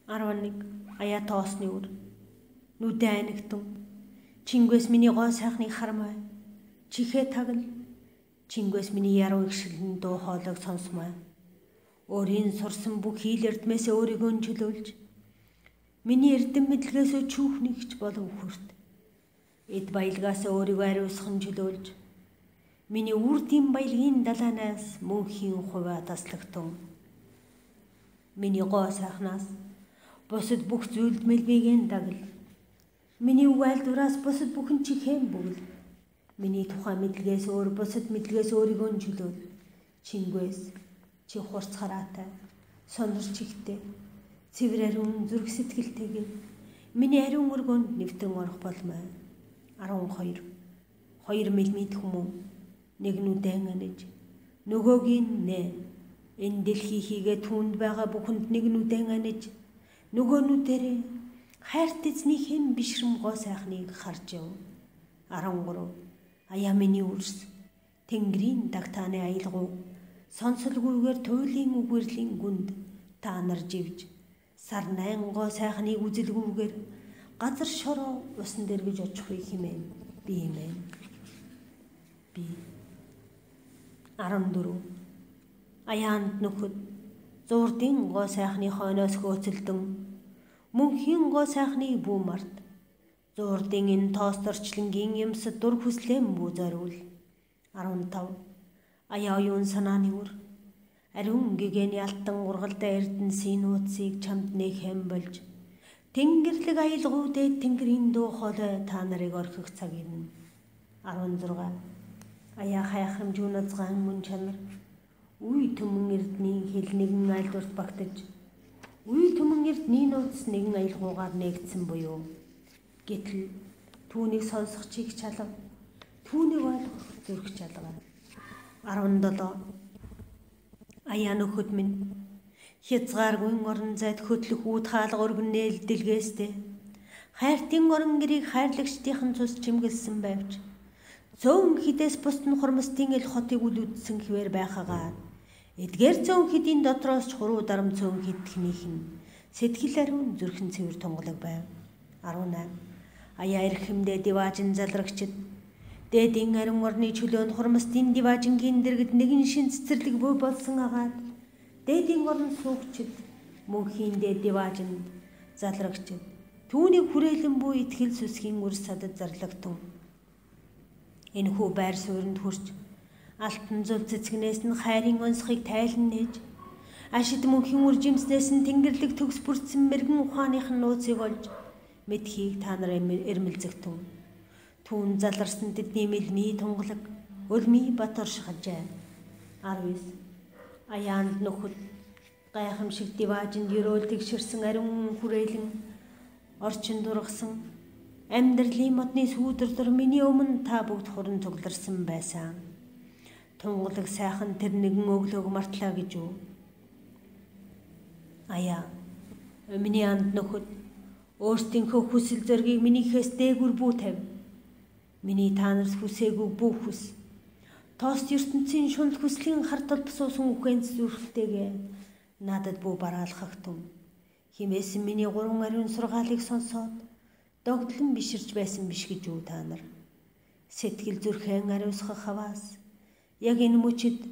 11 аяа тоосны үр. Нүдэ анигтун. Чингээс миний гоо сайхныг хармай. Чихээ тагл. Чингээс миний яруу ихшилэн дуу хоолойг сонсмай. Өөрийн сурсан бүх хийл эрдмээсээ өөрийгөө чөлөөлж миний эрдэм мэдлэгээс чүүхнийгч болов хүрт. Эд баялгаасаа өөрийгөө ариусхан чөлөөлж миний үрдийн баялагын далаанаас мөнхийн хуваа таслагтун. Миний гоо сайхнаас бусад бүх зүйлд мэлбигийн дагл. Миний үг айлдвараас бусад бүхэн чихээн бүгэл. Миний тухайн мэдлэгээс өөр бусад мэдлэгээс өөрийгөө чөлөөл. Чингээс чи хурц хараатай, сонорч ихтэй, цэвэр ариун зүрх сэтгэлтэйгээ миний ариун өргөнд нэвтрэн орох болмой. 12 2 мм хүмүүн нэг нүдэн аниж нөгөөгийн нэ энэ дэлхий хийгээ түүнд байгаа бүхэнд нэг нүдэн аниж нөгөө нүдэрээ хайрт эзний хэн бишрэм гоо сайхныг харж яв. 13 аяа миний үрс Тэнгэрийн дагтааны аялгуу сонсолгүйгээр туйлын үгэрлийн гүнд та нар живж сар 8 гоо сайхныг үзэлгүйгээр газар шороо усан дэргэж очихыг химэн би химэн. Би 14 аяанд нөхөд зурдын гоо сайхны хойноос хөөцөлдөн мөнхийн гоо сайхны бүү март зурдын энэ тоосторчлонгийн юмсад дур хүслэм бүү зориул. 15 аяа юун санааны үр ариун гэгэний алтан ургалдаа эрдэнсийн нууцыг чамд нэхэм болж Тэнгэрлэг аялгуудад Тэнгэрийн дуу хоолой та нарыг орхих цаг ирнэ. 16 аяа хайхрамжуун азгаан мөн чанар үе төмөн эрдний хил нэгэн айлдварт багтаж үе төмөн эрдний нууц нэгэн аялгуугаар нээгдсэн буюу гэтэл түүнийг сонсох чих чалга түүнийг ойлгох зүрх чалга. 17 аяа нөхөд минь хязгааргүй орон зайд хөтлөх үүд хаалга өргөнөөл дэлгээстэй хайртын орон гэрийг хайрлагчдын цус чимгэлсэн байвч цөөн хідээс бусд нь хурмстын ил хотыг үлүүдсэн хിവэр байхагаар эдгээр цөөн хідийн дотроос ч хуруу дарам цөөн хидхнийх нь сэтгэл ариун зүрхэн цэвэр тунгалаг байв. 18 аяа эрхэмдээ диваажин залрагчд дээдийн ариун орны чөлөөнд хурмстын диваажингийн дэргэд нэгэн шин цэцэрлэг бүү болсон агаад дээдийн орон суугчд мөнхийн дээд диваажинд залрагчд түүний хүрээлэн бүү итгэл сүсгийн үр садад зарлагтун. Энэхүү байр суурьнд хүрч алтан зул цэцгнээс нь хайрын онцхыг тайлан нээж ашид мөнхийн үр жимснээс нь Тэнгэрлэг төгс бүрдсэн мэрэгэн ухааных нь нууцыг олж мэдхийг та нар эрмэлзэгтэн. Түүн заларсан тэдний мэлмий тунгалаг өлмий бат оршихажээ. 19 аяанд нөхөд гайхамшиг диваажинд ерөөл тэгшэрсэн ариун хүрээлэн орчин дургасан амьдралын модны сүүдэр миний өмнө та бүгд хуран цугларсан байсан. Тунгалаг сайхан тэр нэгэн өглөөг мартлаа гэж үү? Аяа миний анд нөхөд өөртөөхөө хүсэл зоргийг минийхээс дээгүр бүү тавь. Миний та нарт хүсээгүй бүх хүс. Тоос ертөнцийн шунал хүслийн хар толбосуусан үхэнц зүрхтэйгээ надад бүү бараалхагтун. Химээсэн миний 3 ариун сургаалыг сонсоод догтлон биширч байсан биш гэж үү та нар. Сэтгэл зүрхэн ариусгах хаваас яг энэ мөчид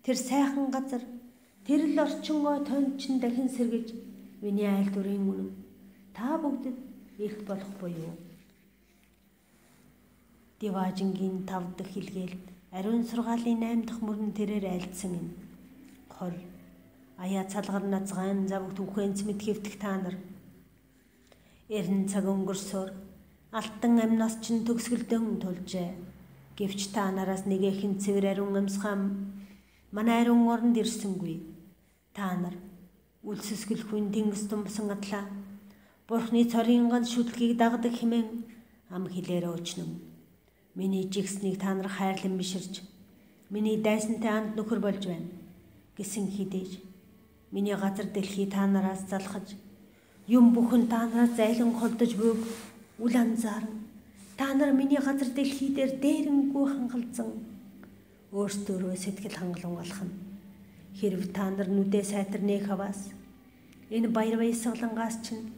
тэр сайхан газар тэр л орчин гой тончин дахин сэргэж миний айлдварын үнэн та бүгдэд илт болох буюу. Диваажингийн 5 дахь хилгээлд ариун сургаалын 8 дахь мөрөн тэрээр айлдсан юм. 20 аяа цалгар назгаан завгт үхэнц мэд хэвтэх та нар. Эрен цаг өнгөрсөөр алтан амнаас чин төгсгөлдөн тулжээ. Гэвч та нараас нэгэхэн цэвэр ариун амьсгаан манай ариун оронд ирсэнгүй. Та нар үлсэсгэлгүй тэнгис тумсан атлаа. Бурхны цорын ганц шүтлгийг дагдаг хэмээн ам хилээр өчнөм. Миний жигснийг та нар хайрлан биширч миний дайсантай анд нөхөр болж байна гэсэн хідээж миний газар дэлхий та нараас залхаж юм бүхэн та нараас зайлан холдож буйг үл анзаарна. Та нар миний газар дэлхий дээр дээрэнгүй хангалзан өөртөөрөө сэтгэл хангалуун алхна. Хэрв та нар нүдээ сайтар нээх хаваас Энэ баяр баясгалангаас чинь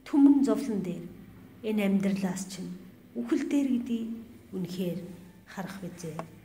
түмэн зовлон дээр энэ амьдралаас чинь үхэл дээр гэдгийг үнэхээр харах бизээ.